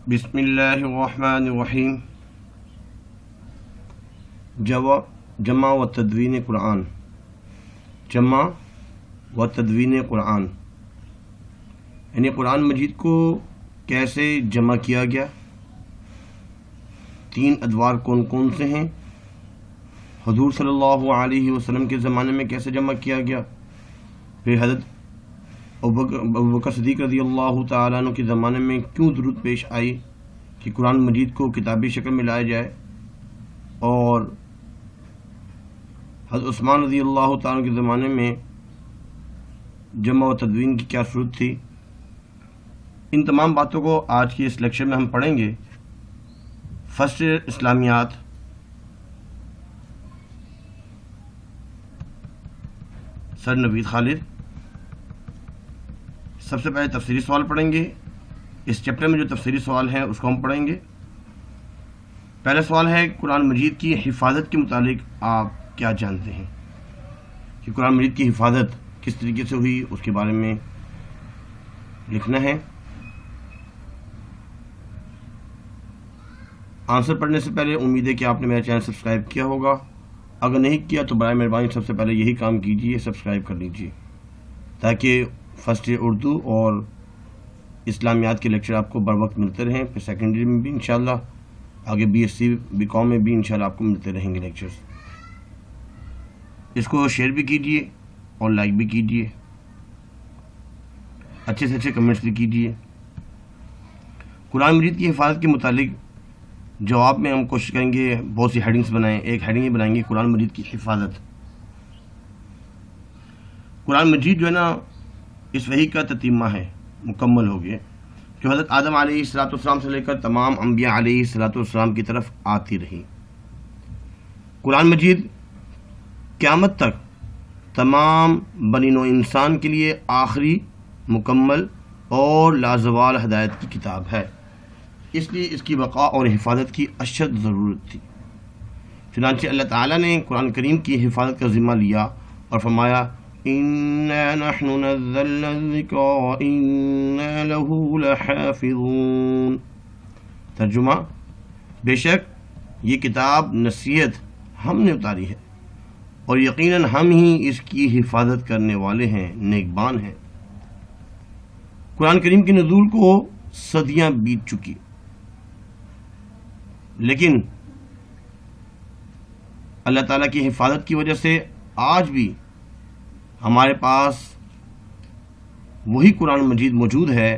بسم اللہ الرحمن الرحیم. جمع و تدوین قرآن. جمع و تدوین قرآن یعنی قرآن مجید کو کیسے جمع کیا گیا، 3 ادوار کون کون سے ہیں، حضور صلی اللہ علیہ وسلم کے زمانے میں کیسے جمع کیا گیا، پھر حضرت ابوبکر صدیق رضی اللہ تعالیٰ عنہ کے زمانے میں کیوں ضرورت پیش آئی کہ قرآن مجید کو کتابی شکل میں لایا جائے، اور حضرت عثمان رضی اللہ تعالیٰ عنہ کے زمانے میں جمع و تدوین کی کیا صورت تھی. ان تمام باتوں کو آج کی اس لیکچر میں ہم پڑھیں گے. فرسٹ اسلامیات، سر نوید خالد. سب سے پہلے تفسیری سوال پڑھیں گے. اس چیپٹر میں جو تفسیری سوال ہیں اس کو ہم پڑھیں گے. پہلا سوال ہے، قرآن مجید کی حفاظت کے متعلق آپ کیا جانتے ہیں، کہ قرآن مجید کی حفاظت کس طریقے سے ہوئی، اس کے بارے میں لکھنا ہے. آنسر پڑھنے سے پہلے امید ہے کہ آپ نے میرا چینل سبسکرائب کیا ہوگا. اگر نہیں کیا تو برائے مہربانی سب سے پہلے یہی کام کیجیے، سبسکرائب کر لیجیے، تاکہ فرسٹ اردو اور اسلامیات کے لیکچر آپ کو بر وقت ملتے رہیں. پھر سیکنڈری میں بھی انشاءاللہ، آگے بی ایس سی بی کام میں بھی انشاءاللہ آپ کو ملتے رہیں گے لیکچرز. اس کو شیئر بھی کیجیے اور لائک بھی کیجیے، اچھے سے اچھے کمنٹس بھی کیجیے. قرآن مجید کی حفاظت کے متعلق جواب میں ہم کوشش کریں گے بہت سی ہیڈنگز بنائیں. ایک ہیڈنگ ہی بنائیں گے، قرآن مجید کی حفاظت. قرآن مجید جو ہے نا، اس وحی کا تتمہ ہے، مکمل ہو گیا، جو حضرت آدم علیہ السلام سے لے کر تمام انبیاء علیہ السلام کی طرف آتی رہی. قرآن مجید قیامت تک تمام بنی نوع انسان کے لیے آخری، مکمل اور لازوال ہدایت کی کتاب ہے. اس لیے اس کی بقا اور حفاظت کی اشد ضرورت تھی. چنانچہ اللہ تعالیٰ نے قرآن کریم کی حفاظت کا ذمہ لیا اور فرمایا، اِنَّا نَحْنُ نَزَّلْنَا الذِّكْرَ وَإِنَّا لَهُ لَحَافِظُونَ. ترجمہ، بے شک یہ کتاب نصیحت ہم نے اتاری ہے اور یقیناً ہم ہی اس کی حفاظت کرنے والے ہیں، نیکبان ہیں. قرآن کریم کے نزول کو صدیاں بیت چکی، لیکن اللہ تعالیٰ کی حفاظت کی وجہ سے آج بھی ہمارے پاس وہی قرآن مجید موجود ہے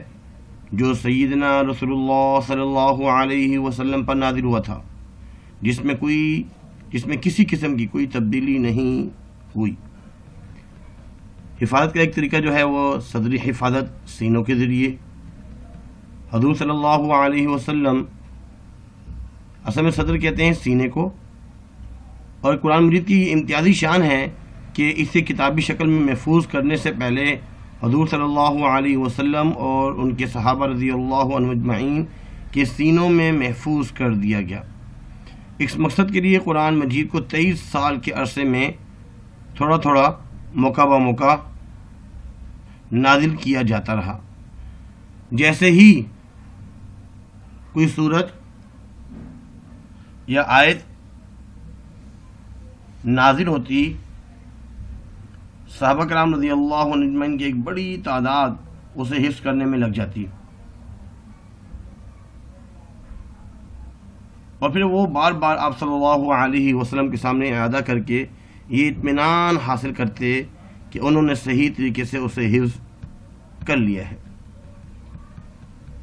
جو سیدنا رسول اللہ صلی اللہ علیہ وسلم پر نازل ہوا تھا، جس میں کسی قسم کی کوئی تبدیلی نہیں ہوئی. حفاظت کا ایک طریقہ جو ہے وہ صدری حفاظت، سینوں کے ذریعے. حضور صلی اللہ علیہ وسلم اصل میں صدر کہتے ہیں سینے کو، اور قرآن مجید کی امتیازی شان ہے کہ اسے کتابی شکل میں محفوظ کرنے سے پہلے حضور صلی اللہ علیہ وسلم اور ان کے صحابہ رضی اللہ عنہم اجمعین کے سینوں میں محفوظ کر دیا گیا. اس مقصد کے لیے قرآن مجید کو 23 سال کے عرصے میں تھوڑا تھوڑا، موقع بہ موقع نازل کیا جاتا رہا. جیسے ہی کوئی سورت یا آیت نازل ہوتی، صحابہ کرام رضی اللہ عنہ اجمعین کی ایک بڑی تعداد اسے حفظ کرنے میں لگ جاتی، اور پھر وہ بار بار آپ صلی اللہ علیہ وسلم کے سامنے اعادہ کر کے یہ اطمینان حاصل کرتے کہ انہوں نے صحیح طریقے سے اسے حفظ کر لیا ہے.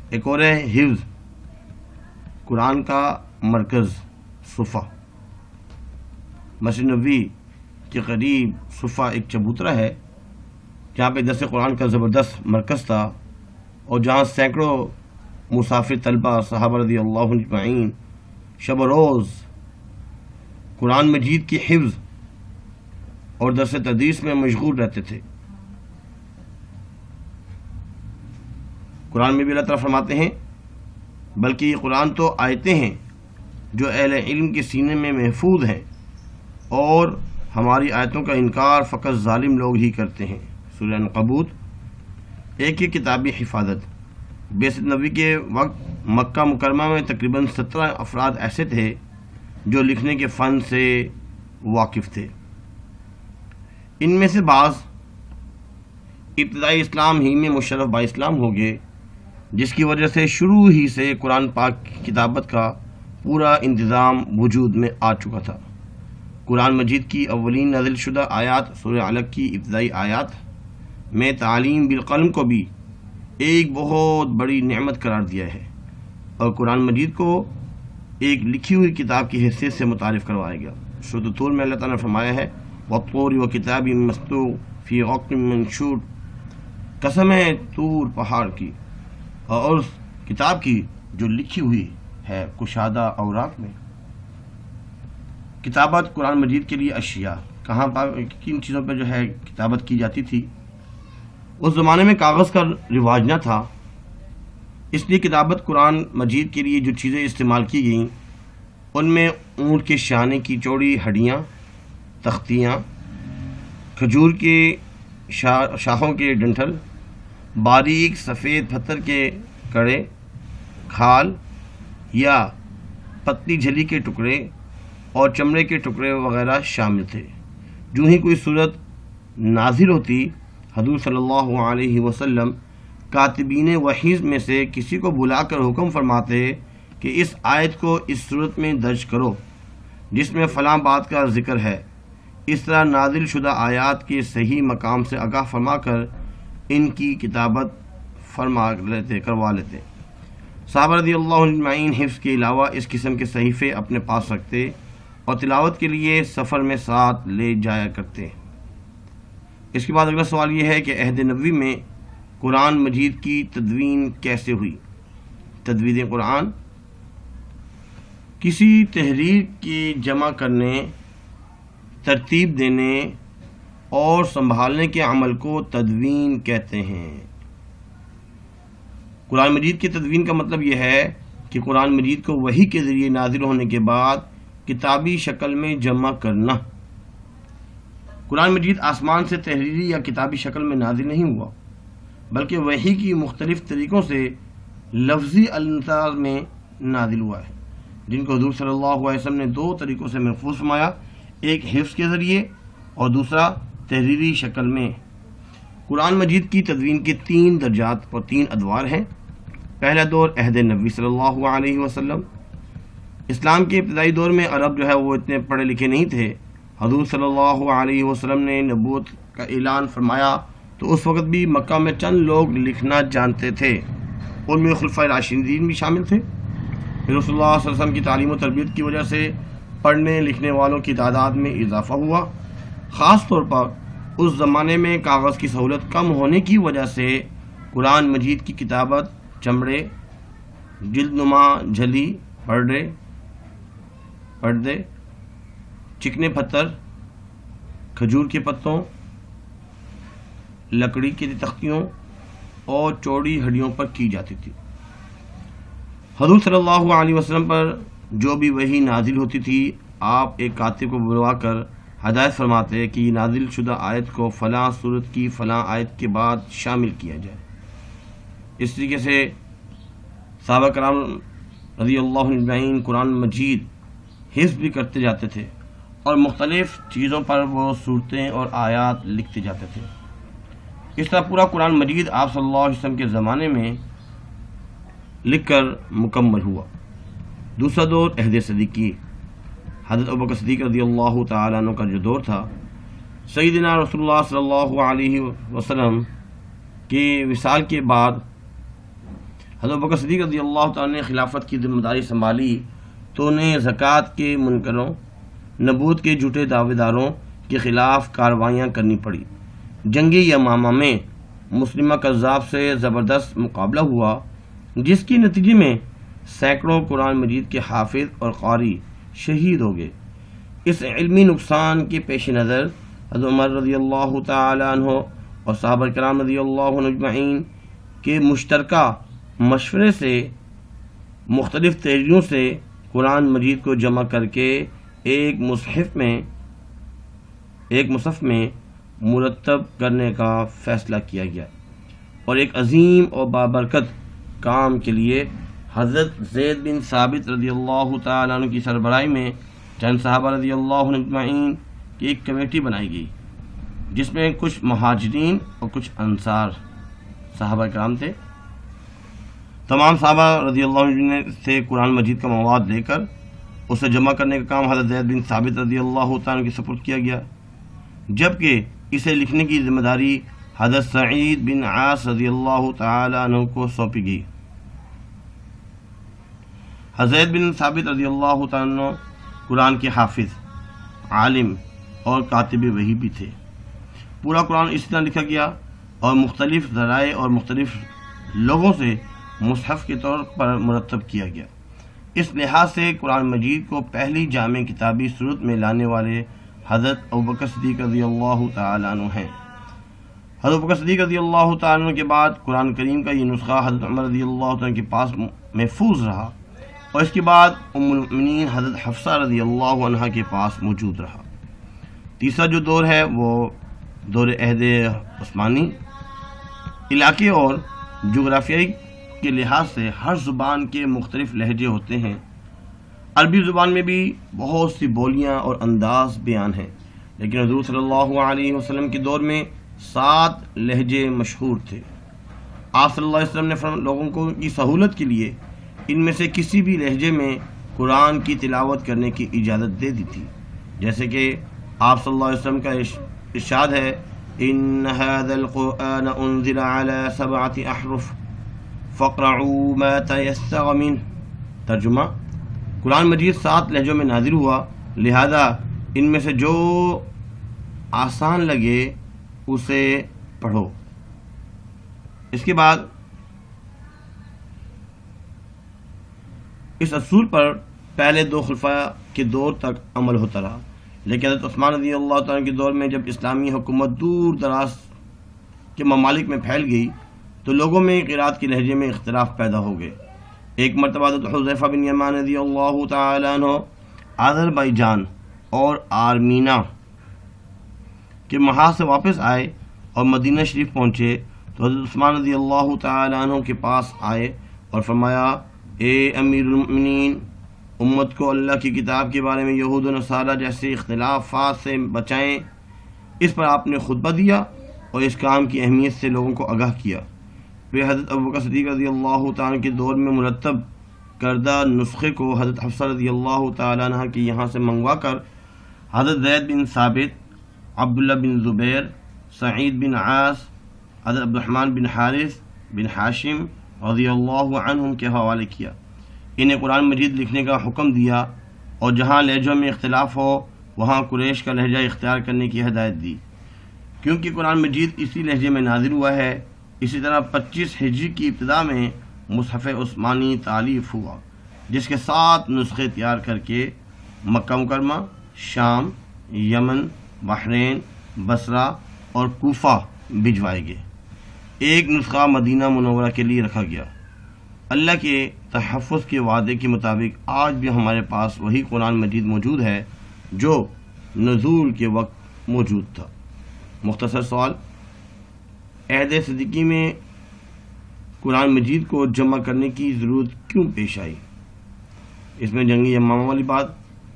ایک اور ہے حفظ. قرآن کا مرکز صفا، مسجد نبوی کے قریب صفا ایک چبوترا ہے جہاں پہ درس قرآن کا زبردست مرکز تھا، اور جہاں سینکڑوں مسافر طلبہ صحابہ رضی اللہ عنہ اجمعین شب و روز قرآن مجید کی حفظ اور درس تدریس میں مشغول رہتے تھے. قرآن میں بھی اللہ تعالیٰ فرماتے ہیں، بلکہ یہ قرآن تو آیتیں ہیں جو اہل علم کے سینے میں محفوظ ہیں، اور ہماری آیتوں کا انکار فقط ظالم لوگ ہی کرتے ہیں. سورہ عنکبوت. ایک یہ کتابی حفاظت. بعثت نبی کے وقت مکہ مکرمہ میں تقریباً 17 افراد ایسے تھے جو لکھنے کے فن سے واقف تھے۔ ان میں سے بعض ابتدائی اسلام ہی میں مشرف با اسلام ہو گئے، جس کی وجہ سے شروع ہی سے قرآن پاک کی کتابت کا پورا انتظام وجود میں آ چکا تھا۔ قرآن مجید کی اولین نازل شدہ آیات سورہ علق کی ابتدائی آیات میں تعلیم بالقلم کو بھی ایک بہت بڑی نعمت قرار دیا ہے، اور قرآن مجید کو ایک لکھی ہوئی کتاب کی حیثیت سے متعارف کروایا گیا۔ سورۃ طور میں اللہ تعالیٰ نے فرمایا ہے وَالطُّورِ وَكِتَابٍ مَّسْطُورٍ فِي رَقٍّ مَّنشُورٍ، قسم ہے طور پہاڑ کی اور اس کتاب کی جو لکھی ہوئی ہے کشادہ اوراق میں۔ کتابت قرآن مجید کے لیے اشیاء کہاں کن چیزوں پہ جو ہے کتابت کی جاتی تھی؟ اس زمانے میں کاغذ کا رواج نہ تھا، اس لیے کتابت قرآن مجید کے لیے جو چیزیں استعمال کی گئیں ان میں اونٹ کے شانے کی چوڑی ہڈیاں، تختیاں، کھجور کے شاخوں کے ڈنٹھل، باریک سفید پتھر کے کڑے، کھال یا پتلی جھلی کے ٹکڑے اور چمڑے کے ٹکڑے وغیرہ شامل تھے۔ جو ہی کوئی صورت نازل ہوتی، حضور صلی اللہ علیہ وسلم کاتبین وحی میں سے کسی کو بلا کر حکم فرماتے کہ اس آیت کو اس صورت میں درج کرو جس میں فلاں بات کا ذکر ہے۔ اس طرح نازل شدہ آیات کے صحیح مقام سے آگاہ فرما کر ان کی کتابت کروا لیتے۔ صحابہ رضی اللہ عنہم اجمعین حفظ کے علاوہ اس قسم کے صحیفے اپنے پاس رکھتے اور تلاوت کے لیے سفر میں ساتھ لے جایا کرتے۔ اس کے بعد اگلا سوال یہ ہے کہ عہد نبوی میں قرآن مجید کی تدوین کیسے ہوئی؟ تدوین قرآن کسی تحریر کے جمع کرنے، ترتیب دینے اور سنبھالنے کے عمل کو تدوین کہتے ہیں۔ قرآن مجید کی تدوین کا مطلب یہ ہے کہ قرآن مجید کو وحی کے ذریعے نازل ہونے کے بعد کتابی شکل میں جمع کرنا۔ قرآن مجید آسمان سے تحریری یا کتابی شکل میں نازل نہیں ہوا، بلکہ وحی کی مختلف طریقوں سے لفظی انداز میں نازل ہوا ہے، جن کو حضور صلی اللہ علیہ وسلم نے 2 طریقوں سے محفوظ فرمایا، ایک حفظ کے ذریعے اور دوسرا تحریری شکل میں۔ قرآن مجید کی تدوین کے 3 درجات اور 3 ادوار ہیں۔ پہلا دور عہد نبوی صلی اللہ علیہ وسلم۔ اسلام کے ابتدائی دور میں عرب جو ہے وہ اتنے پڑھے لکھے نہیں تھے۔ حضور صلی اللہ علیہ وسلم نے نبوت کا اعلان فرمایا تو اس وقت بھی مکہ میں چند لوگ لکھنا جانتے تھے، ان میں خلفائے راشدین بھی شامل تھے۔ پھر رسول اللہ صلی اللہ علیہ وسلم کی تعلیم و تربیت کی وجہ سے پڑھنے لکھنے والوں کی تعداد میں اضافہ ہوا۔ خاص طور پر اس زمانے میں کاغذ کی سہولت کم ہونے کی وجہ سے قرآن مجید کی کتابت چمڑے، جلد نما جھلی، پردے، چکنے پتھر، کھجور کے پتوں، لکڑی کی تختیوں اور چوڑی ہڈیوں پر کی جاتی تھی۔ حضور صلی اللہ علیہ وسلم پر جو بھی وحی نازل ہوتی تھی، آپ ایک کاتب کو بلوا کر ہدایت فرماتے کہ یہ نازل شدہ آیت کو فلاں صورت کی فلاں آیت کے بعد شامل کیا جائے۔ اس طریقے سے صحابہ کرام رضی اللہ عنہم اجمعین قرآن مجید حفظ بھی کرتے جاتے تھے اور مختلف چیزوں پر وہ صورتیں اور آیات لکھتے جاتے تھے۔ اس طرح پورا قرآن مجید آپ صلی اللہ علیہ وسلم کے زمانے میں لکھ کر مکمل ہوا۔ دوسرا دور عہد صدیقی، حضرت ابوبکر صدیق رضی اللہ تعالیٰ عنہ کا جو دور تھا، سیدنا رسول اللہ صلی اللہ علیہ وسلم کے وصال کے بعد حضرت ابوبکر صدیق رضی اللہ تعالیٰ نے خلافت کی ذمہ داری سنبھالی تو انہیں زکوٰۃ کے منکروں، نبوت کے جھوٹے دعوے داروں کے خلاف کارروائیاں کرنی پڑی۔ جنگ یمامہ میں مسلمہ کذاب سے زبردست مقابلہ ہوا، جس کے نتیجے میں سینکڑوں قرآن مجید کے حافظ اور قاری شہید ہو گئے۔ اس علمی نقصان کے پیش نظر حضرت عمر رضی اللہ تعالی عنہ اور صحابہ کرام رضی اللہ عنہ اجمعین کے مشترکہ مشورے سے مختلف تحریروں سے قرآن مجید کو جمع کر کے ایک مصحف میں مرتب کرنے کا فیصلہ کیا گیا اور ایک عظیم اور بابرکت کام کے لیے حضرت زید بن ثابت رضی اللہ تعالیٰ عنہ کی سربراہی میں چند صحابہ رضی اللہ عنہ اجمعین کی ایک کمیٹی بنائی گئی، جس میں کچھ مہاجرین اور کچھ انصار صحابہ کرام تھے۔ تمام صحابہ رضی اللہ عنہ سے قرآن مجید کا مواد لے کر اسے جمع کرنے کا کام حضرت زید بن ثابت رضی اللہ تعالیٰ عنہ کے سپرد کیا گیا، جبکہ اسے لکھنے کی ذمہ داری حضرت سعید بن عاص رضی اللہ تعالیٰ عنہ کو سونپی گئی۔ حضرت زید بن ثابت رضی اللہ تعالیٰ عنہ قرآن کے حافظ، عالم اور کاتب وحی بھی تھے۔ پورا قرآن اس طرح لکھا گیا اور مختلف ذرائع اور مختلف لوگوں سے مصحف کے طور پر مرتب کیا گیا۔ اس لحاظ سے قرآن مجید کو پہلی جامع کتابی صورت میں لانے والے حضرت ابوبکر صدیق رضی اللہ تعالیٰ عنہ ہیں۔ حضرت ابوبکر صدیق رضی اللہ تعالیٰ عنہ کے بعد قرآن کریم کا یہ نسخہ حضرت عمر رضی اللہ تعالیٰ عنہ کے پاس محفوظ رہا، اور اس کے بعد ام المؤمنین حضرت حفصہ رضی اللہ عنہا کے پاس موجود رہا۔ تیسرا جو دور ہے وہ دور عہد عثمانی۔ علاقے اور جغرافیائی کے لحاظ سے ہر زبان کے مختلف لہجے ہوتے ہیں۔ عربی زبان میں بھی بہت سی بولیاں اور انداز بیان ہیں، لیکن حضور صلی اللہ علیہ وسلم کے دور میں 7 لہجے مشہور تھے۔ آپ صلی اللہ علیہ وسلم نے لوگوں کو کی سہولت کے لیے ان میں سے کسی بھی لہجے میں قرآن کی تلاوت کرنے کی اجازت دے دی تھی، جیسے کہ آپ صلی اللہ علیہ وسلم کا ارشاد ہے، ان هذا القرآن انزل على 7 احرف فاقرعوا ما تيسر منه۔ ترجمہ: قرآن مجید 7 لہجوں میں نازل ہوا، لہذا ان میں سے جو آسان لگے اسے پڑھو۔ اس کے بعد اس اصول پر پہلے 2 خلفاء کے دور تک عمل ہوتا رہا، لیکن حضرت عثمان رضی اللہ تعالیٰ کے دور میں جب اسلامی حکومت دور دراز کے ممالک میں پھیل گئی تو لوگوں میں قرات کے لہجے میں اختلاف پیدا ہو گئے۔ ایک مرتبہ حضرت حذیفہ بن یمان رضی اللہ تعالیٰ عنہ آذربائیجان اور آرمینا کے محاذ سے واپس آئے اور مدینہ شریف پہنچے تو حضرت عثمان رضی اللہ تعالیٰ عنہ کے پاس آئے اور فرمایا، اے امیر المؤمنین، امت کو اللہ کی کتاب کے بارے میں یہود و نصارہ جیسے اختلافات سے بچائیں۔ اس پر آپ نے خطبہ دیا اور اس کام کی اہمیت سے لوگوں کو آگاہ کیا۔ پھر حضرت ابوبکر صدیق رضی اللہ تعالیٰ کے دور میں مرتب کردہ نسخے کو حضرت حفصہ رضی اللہ تعالیٰ عنہ کے یہاں سے منگوا کر حضرت زید بن ثابت، عبداللہ بن زبیر، سعید بن عاص، حضرت عبدالرحمن بن حارث بن ہاشم رضی اللہ عنہم کے حوالے کیا۔ انہیں قرآن مجید لکھنے کا حکم دیا اور جہاں لہجوں میں اختلاف ہو وہاں قریش کا لہجہ اختیار کرنے کی ہدایت دی۔ کیونکہ قرآن مجید اسی لہجے میں نازل ہوا ہے، اسی طرح 25 ہجری کی ابتدا میں مصحف عثمانی تالیف ہوا، جس کے 7 نسخے تیار کر کے مکہ مکرمہ، شام، یمن، بحرین، بصرہ اور کوفہ بھجوائے گئے۔ ایک نسخہ مدینہ منورہ کے لیے رکھا گیا۔ اللہ کے تحفظ کے وعدے کے مطابق آج بھی ہمارے پاس وہی قرآن مجید موجود ہے جو نزول کے وقت موجود تھا۔ مختصر سوال: عہد صدیقی میں قرآن مجید کو جمع کرنے کی ضرورت کیوں پیش آئی؟ اس میں جنگی یمامہ والی بات،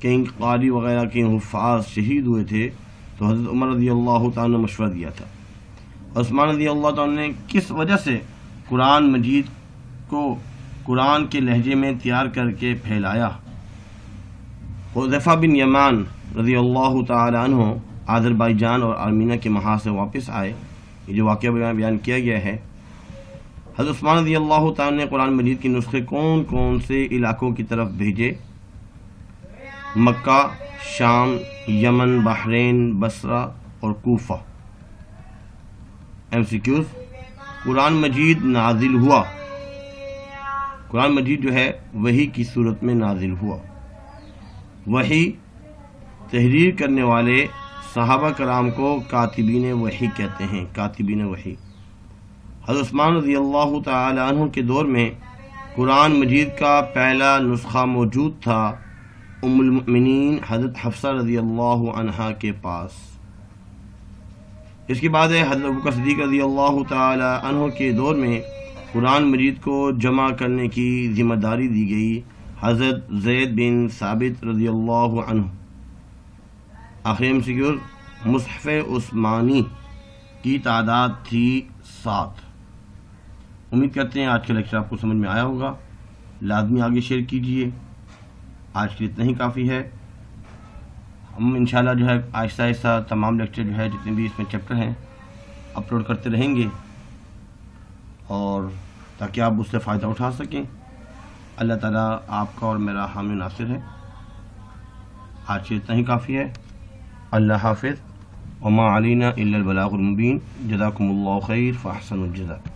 کہیں قاری وغیرہ کے حفاظ شہید ہوئے تھے تو حضرت عمر رضی اللہ تعالیٰ نے مشورہ دیا تھا۔ عثمان رضی اللہ تعالیٰ نے کس وجہ سے قرآن مجید کو قرآن کے لہجے میں تیار کر کے پھیلایا؟ حذیفہ بن یمان رضی اللہ تعالیٰ عنہ آذربائیجان اور آرمینا کے محاذ سے واپس آئے۔ یہ جو واقعہ بیان کیا گیا ہے، حضرت عثمان رضی اللہ تعالیٰ نے قرآن مجید کے نسخے کون کون سے علاقوں کی طرف بھیجے؟ مکہ، شام، یمن، بحرین، بصرہ اور کوفہ۔ MCQs: قرآن مجید نازل ہوا۔ قرآن مجید جو ہے وحی کی صورت میں نازل ہوا۔ وحی تحریر کرنے والے صحابہ کرام کو کاتبین وحی کہتے ہیں، کاتبین وحی۔ حضرت عثمان رضی اللہ تعالی عنہ کے دور میں قرآن مجید کا پہلا نسخہ موجود تھا ام المؤمنین حضرت حفصہ رضی اللہ عنہا کے پاس۔ اس کے بعد حضرت ابوبکر صدیق رضی اللہ تعالی عنہ کے دور میں قرآن مجید کو جمع کرنے کی ذمہ داری دی گئی حضرت زید بن ثابت رضی اللہ عنہ. آخری MCQ مصحف عثمانی کی تعداد تھی 7. امید کرتے ہیں آج کا لیکچر آپ کو سمجھ میں آیا ہوگا. لازمی آگے شیئر کیجئے. آج کے لیے اتنا ہی کافی ہے. ہم انشاءاللہ جو ہے آہستہ آہستہ تمام لیکچر جو ہے جتنے بھی اس میں چیپٹر ہیں اپلوڈ کرتے رہیں گے، اور تاکہ آپ اس سے فائدہ اٹھا سکیں. اللہ تعالیٰ آپ کا اور میرا حامی ناصر ہے. آج کے اتنا ہی کافی ہے. اللہ حافظ. وما علینا الا البلاغ المبین. جزاکم اللہ خیر فاحسن الجزاء.